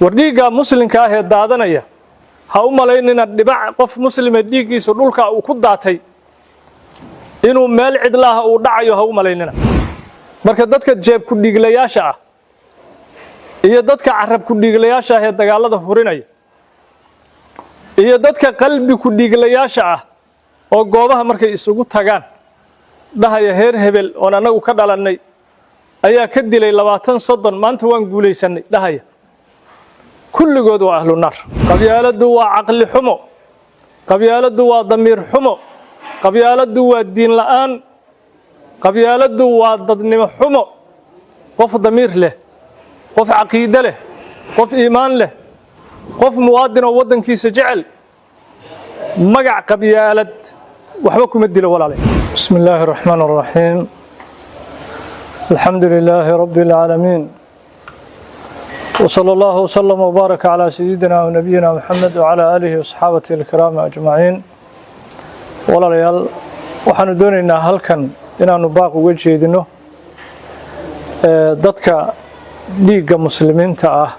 wardhiiga muslimka ah ee daadanaya ha u malaynina dhibac qof muslim ee dhiigiisa dhulka uu ku daatay inuu meel cidlaha uu dhacayo ha u malaynina marka dadka jeeb ku dhiglayaasha ah iyo dadka carab ku dhiglayaasha ah ee dagaalada hurinaya iyo dadka qalbi ku dhiglayaasha ah oo goobaha markay isugu tagaan dhahaya heer hebel oo anagu ka dhalanay ayaa ka dilay 20-30 maanta waan guuleysanay dhahaya kulligood waa ahlu naar qabyaaladu waa aqli xumo qabyaaladu waa damiir xumo qabyaaladu waa diin la'aan qabyaaladu waa dadnimo xumo qof damiir leh qof aqeedo leh qof iimaan leh qof muwaadin oo wadankiisa jecel magac qabyaalad waxba kuma dilo walaalay bismillaahir rahmaanir rahiim alxamdulillaahi rabbil aalamiin وصلى الله وسلم وبارك على سيدنا ونبينا محمد وعلى آله وصحابته الكرام أجمعين walaalyaal waxaanu doonaynaa halkan inaanu baaq uga jeedino dadka dhiigga muslimiinta ah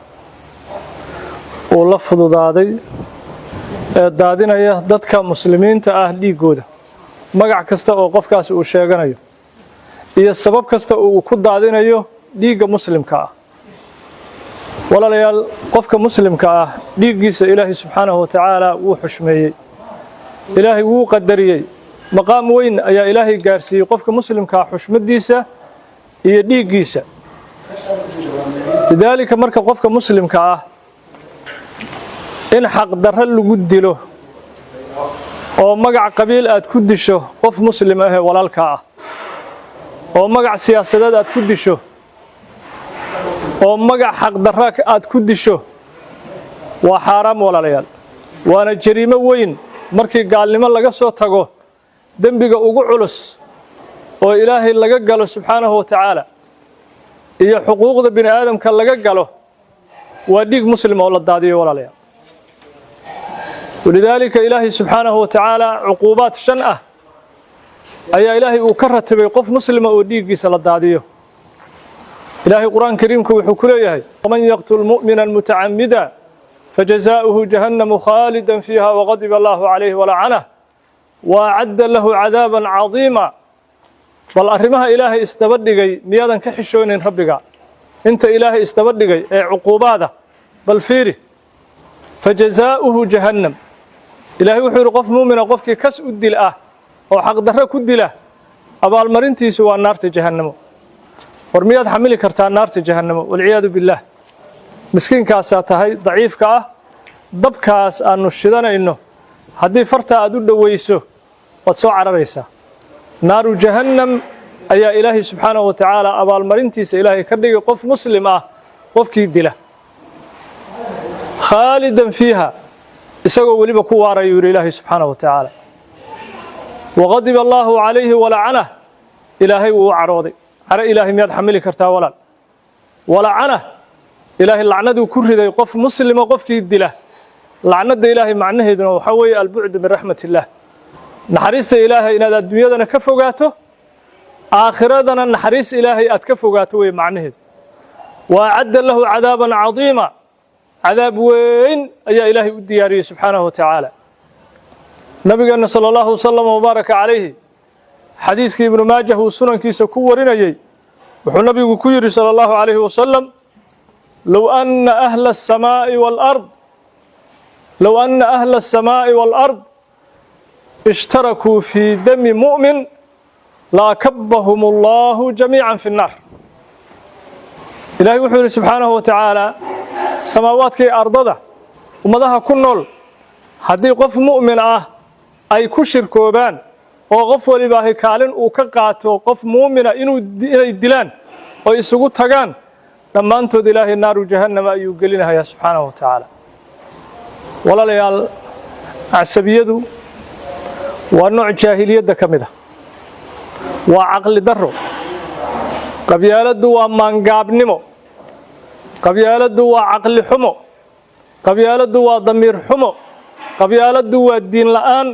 oo la fududaaday daadinaya dadka muslimiinta ah dhiigooda magac kasta oo qofkaas uu sheeganayo iyo sabab kasta oo uu ku daadinayo dhiigga muslimka ah walaalyaal qofka muslimka ah dhiiggiisa Ilaahay subhanahu wa ta'ala wuu xushmeeyay Ilaahay wuu qadariyay maqaam weyn ayaa Ilaahay gaarsiiyay qofka muslimka ah xushmadiisa iyo dhiiggiisa lidaalika marka qofka muslimka ah in xaq darro lagu dilo oo magac qabiil aad ku disho qof muslim ah ee walaalka ah oo magac siyaasadeed aad ku disho oo magac xaq darro aad ku disho waa xaraam walaalayaal waana jariimo weyn markii gaalnimo laga soo tago dambiga ugu culus oo Ilaahay laga galo subhanahu wa ta'ala iyo xuquuqda bini aadamka laga galo waa dhiig muslim oo la daadiyo walaalayaal ولذلك إلهي سبحانه وتعالى عقوبات شنعة أي إلهي أكرتبي قف مسلم وديق سلطاديه إلهي قرآن كريم كوحكوليه ومن يقتل مؤمنا متعمدا فجزاؤه جهنم خالدا فيها وغضب الله عليه ولعنه وأعد له عذابا عظيما بل أرمها إلهي استبدقي ميادا كحشون ربك انت إلهي استبدقي عقوباته بل فيري فجزاؤه جهنم إلهي وحور قف مؤمن قفك كس أدله أو حق دره كدله أبا المرنتي سوى النار جهنم ورميات حملي كرتان نار جهنم والعياذ بالله مسكين كاساتها ضعيف كاه ضب كاس أنه الشدنا إنه هدي فرتا أدود ويسه وتسوع عريسة نار جهنم أي إلهي سبحانه وتعالى أبا المرنتي إلهي كردي قف مسلمة قفك دله خالدا فيها isagoo waliba ku waarayo Ilaahay subhanahu wa ta'ala waqadib Allahu alayhi wa la'ana Ilaahay wuu carooday ara Ilaahay miyad xamili kartaa walaal wala'ana Ilaahay lacnadu ku riday qof muslima qofkii dila lacnada Ilaahay macnaheeduna waxa weeye al-bu'd min rahmatillah naxariista Ilaahay inaad adduunyadana ka fogaato aakhiradana naxariis Ilaahay aad ka fogaato way macnaheedu wa a'adda lahu 'adaban 'azima عذاب وين أي إلهي الدياري سبحانه وتعالى نبينا صلى الله وسلم وبارك عليه حديث ابن ماجه وسنن كيس كورنا يي وحنبي كيري صلى الله عليه وسلم لو أن أهل السماء والأرض اشتركوا في دم مؤمن لأكبهم الله جميعا في النار إلهي وحده سبحانه وتعالى samaawaadkii ardada ummadaha ku nool hadii qof muumin ah ay ku shirkoobaan oo qof waliba ay kaalin uu ka qaato qof muumina inay dilaan oo isugu tagaan dhammaantood Ilaahay naaru jahannam ayuu gelinayaa subhanahu wa ta'ala walaalayaal asabiyadu waa nooc jaahiliyada kamida waa aqli darro qabyaaladu waa mangaabnimo qabyaaladu waa aqli xumo qabyaaladu waa damiir xumo qabyaaladu waa diin la'aan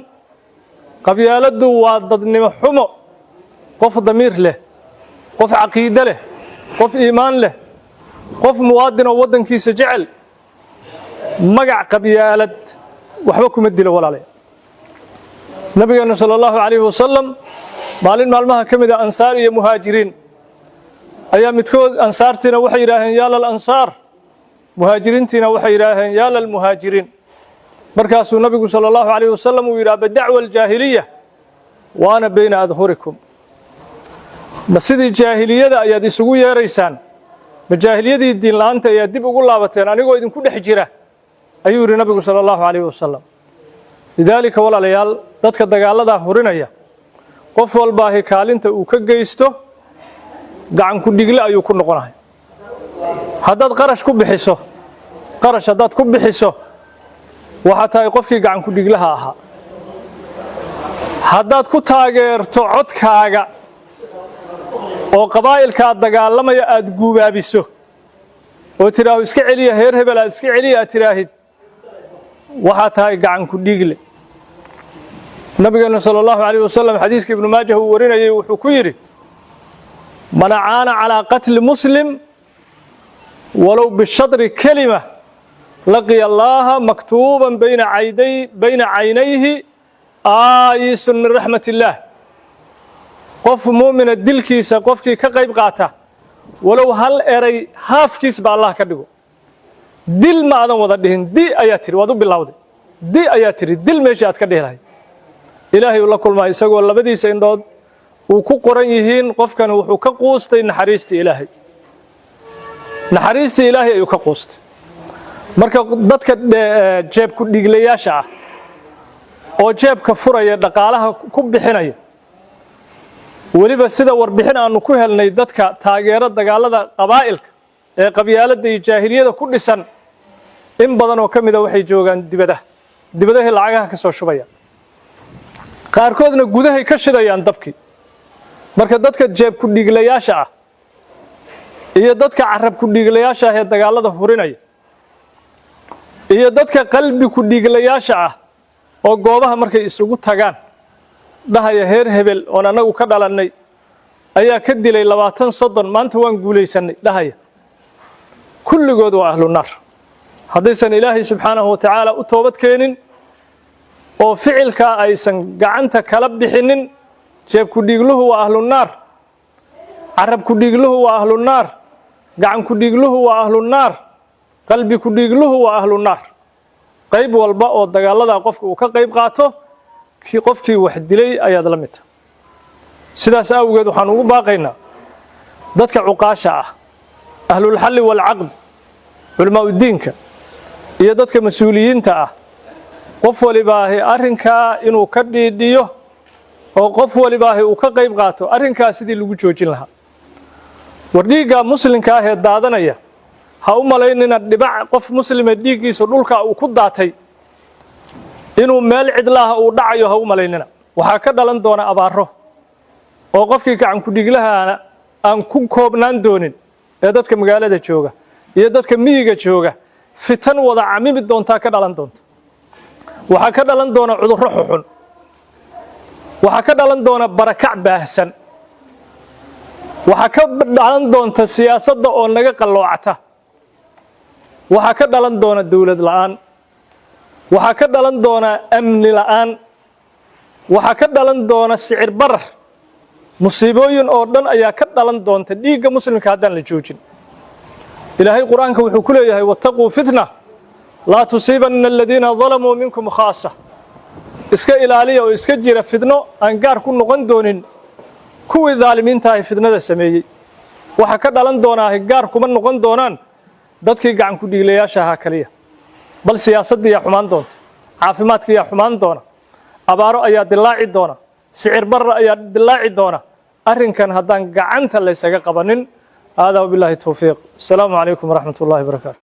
qabyaaladu waa dadnimo xumo qof damiir leh qof aqeedo leh qof iimaan leh qof muwaadin oo wadankiisa jecel magac qabyaalad waxba kuma dilo walaalay nabigeena sallallahu alayhi wasallam maalin maalmaha kamida ansaar iyo muhaajiriin ayaa midkood ansaartina waxay yiraahdeen yaa lal ansaar muhaajiriintina waxay yiraahdeen yaa lal muhaajiriin markaasuu nabigu sallallahu alayhi wasallam uu yiraahdo da'wa al-jaahiliyah wa ana bayna adhurikum basidii jaahiliyada ayaad isugu yeeraysaan bajaahiliyadii diin laanta ayaa dib ugu laabateen anigoo idinku dhex jira ayuu yiri nabigu sallallahu alayhi wasallam lidaalika walaalayaal dadka dagaalada hurinaya qof walba kaalinta uu ka geysto gacan ku dhigle ayuu ku noqonahay haddaad qarash ku bixiso waxa tahay qofkii gacan ku dhiglaha ahaa haddaad ku taageerto codkaaga oo qabaa'ilka dagaalamaya aad guubaabiso oo tiraaho iska celiya heer hebel aad iska celiya tiraahid waxa tahay gacan ku dhigle nabigeena sallallahu alayhi wasallam xadiiska ibn maajah uu warinayay wuxuu ku yiri man aana ala qatl muslim walaw bishadri kalima laqiya allaha maktuban bayna aynayhi aayisun min rahmatillah qof muumina dilkiisa qofkii ka qayb qaata walaw hal eray haafkiis ba Allah ka dhigo dil ma aadan wada dhihin di ayaa tiri wadu bilawday di ayaa tiri dil meeshii aad ka dhihilahay ilaahay uu la kulmaa isagoo labadiisa indhood uu ku qoran yihiin qofkan wuxuu ka quustay naxariista ilaahay ayuu ka quustay marka dadka jeeb ku dhiglayaasha ah oo jeebka furaya dhaqaalaha ku bixinaya waliba sida warbixin aanu ku helnay dadka taageero dagaalada qabaa'ilka ee qabyaalada iyo jaahiliyada ku dhisan in badan oo kamida waxay joogan dibadaha lacagaha ka soo shubaya qaarkoodna gudahay ka shidayaan dabkii marka dadka jeeb ku dhiglayaasha ah iyo dadka carab ku dhiglayaasha ah ee dagaalada hurinaya iyo dadka qalbi ku dhiglayaasha ah oo goobaha markay isugu tagaan dhahaya heer hebel oo anagu ka dhalanay ayaa ka dilay 20-30 maanta waan guuleysanay dhahaya kulligood waa ahlu naar hadaysan ilaahay subhanahu wa ta'ala u toobad keenin oo ficilka aysan gacanta kala bixinin jeeb ku dhigluhu waa ahlu naar carab ku dhigluhu waa ahlu naar gacan ku dhigluhu waa ahlu naar qalbi ku dhigluhu waa ahlu naar qayb walba oo dagaalada qofka uu ka qayb qaato qofkii wax dilay ayaad la mid sidaas awgeed waxaan ugu baaqaynaa dadka cuqaasha ah ahlul hal wal aqd culama diinka iyo dadka mas'uuliyiinta ah qof waliba arrinka inuu ka dhiidhiyo oo qof waliba uu ka qayb qaato arrinkaas sidii lagu joojin lahaa wardhiga muslimka ah ee daadanaya ha u malaynina dhibac qof muslima dhiigiisa dhulka uu ku daatay inuu meel cidlaha uu dhacayo ha u malaynina waxa ka dhalan doona abaaro oo qofkii gacan ku dhiglahaana aan ku koobnaan doonin ee dadka magaalada jooga iyo dadka miyiga jooga fitan wada camimi doonta ka dhalan doonta waxa ka dhalan doona cudurro xun waxa ka dhalan doona barakac baahsan waxa ka dhalan doonta siyaasadda oo naga qalloocata waxa ka dhalan doona dawlad la'aan waxa ka dhalan doona amni la'aan waxa ka dhalan doona sicir barar musiibooyin oo dhan ayaa ka dhalan doonta dhiigga muslimka haddaan la joojin ilaahay quraanka wuxuu ku leeyahay wattaquu fitna la tusiibanna alladheena zalamuu minkum khaassa iska ilaaliya oo iska jira fitno aan gaar ku noqon doonin kuwii dhaalimiinta ah fitnada sameeyay waxa ka dhalan doona gaar kuma noqon doonaan dadkii gacan ku dhiglayaasha ah kaliya bal siyaasadda iyo xumaan doonta caafimaadka iyo xumaan doona abaaro ayaa dilaaci doona sicir barar ayaa dilaaci doona arrinkan haddaan gacanta la isaga qabanin hada billahi tawfiiq assalamu alaykum wa rahmatullahi wa barakatuh